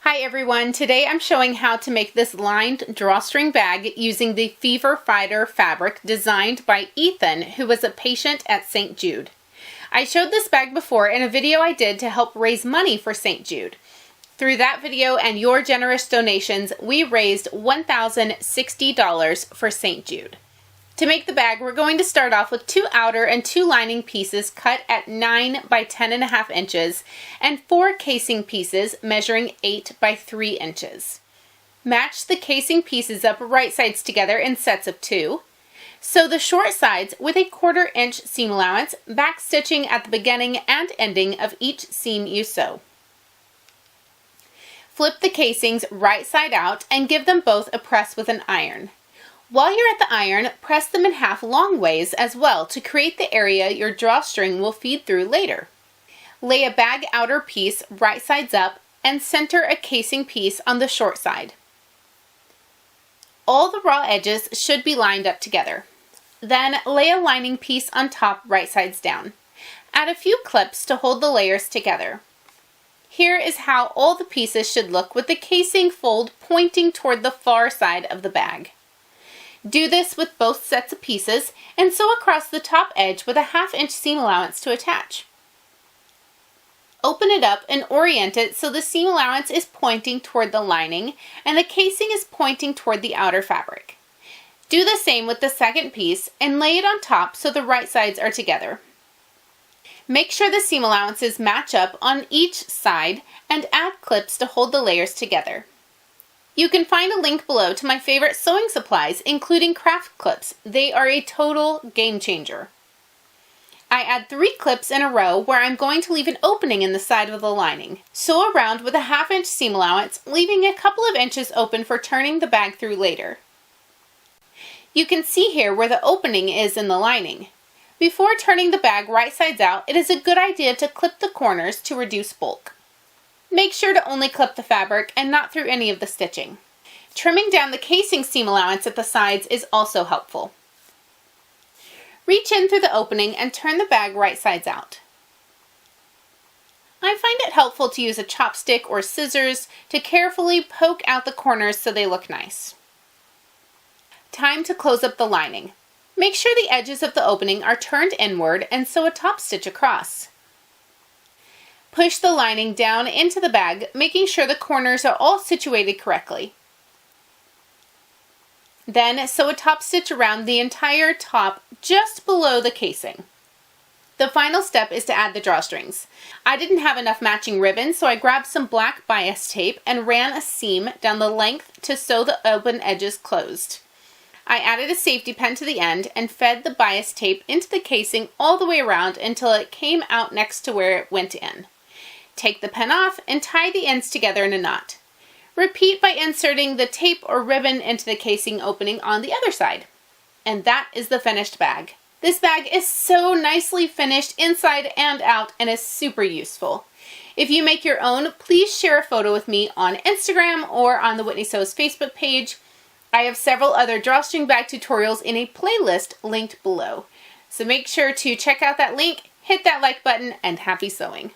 Hi everyone, today I'm showing how to make this lined drawstring bag using the Fever Fighter fabric designed by Ethan, who was a patient at St. Jude. I showed this bag before in a video I did to help raise money for St. Jude. Through that video and your generous donations, we raised $1,060 for St. Jude. To make the bag, we're going to start off with 2 outer and 2 lining pieces cut at 9 by 10.5 inches and 4 casing pieces measuring 8 by 3 inches. Match the casing pieces up right sides together in sets of 2. Sew the short sides with a 1/4 inch seam allowance, back stitching at the beginning and ending of each seam you sew. Flip the casings right side out and give them both a press with an iron. While you're at the iron, press them in half long ways as well to create the area your drawstring will feed through later. Lay a bag outer piece right sides up and center a casing piece on the short side. All the raw edges should be lined up together. Then lay a lining piece on top right sides down. Add a few clips to hold the layers together. Here is how all the pieces should look with the casing fold pointing toward the far side of the bag. Do this with both sets of pieces and sew across the top edge with a 1/2 inch seam allowance to attach. Open it up and orient it so the seam allowance is pointing toward the lining and the casing is pointing toward the outer fabric. Do the same with the second piece and lay it on top so the right sides are together. Make sure the seam allowances match up on each side and add clips to hold the layers together. You can find a link below to my favorite sewing supplies, including craft clips. They are a total game changer. I add 3 clips in a row where I'm going to leave an opening in the side of the lining. Sew around with a 1/2 inch seam allowance, leaving a couple of inches open for turning the bag through later. You can see here where the opening is in the lining. Before turning the bag right sides out, it is a good idea to clip the corners to reduce bulk. Make sure to only clip the fabric and not through any of the stitching. Trimming down the casing seam allowance at the sides is also helpful. Reach in through the opening and turn the bag right sides out. I find it helpful to use a chopstick or scissors to carefully poke out the corners so they look nice. Time to close up the lining. Make sure the edges of the opening are turned inward and sew a top stitch across. Push the lining down into the bag, making sure the corners are all situated correctly. Then sew a top stitch around the entire top just below the casing. The final step is to add the drawstrings. I didn't have enough matching ribbon, so I grabbed some black bias tape and ran a seam down the length to sew the open edges closed. I added a safety pin to the end and fed the bias tape into the casing all the way around until it came out next to where it went in. Take the pin off and tie the ends together in a knot. Repeat by inserting the tape or ribbon into the casing opening on the other side. And that is the finished bag. This bag is so nicely finished inside and out and is super useful. If you make your own, please share a photo with me on Instagram or on the Whitney Sews Facebook page. I have several other drawstring bag tutorials in a playlist linked below. So make sure to check out that link, hit that like button, and happy sewing.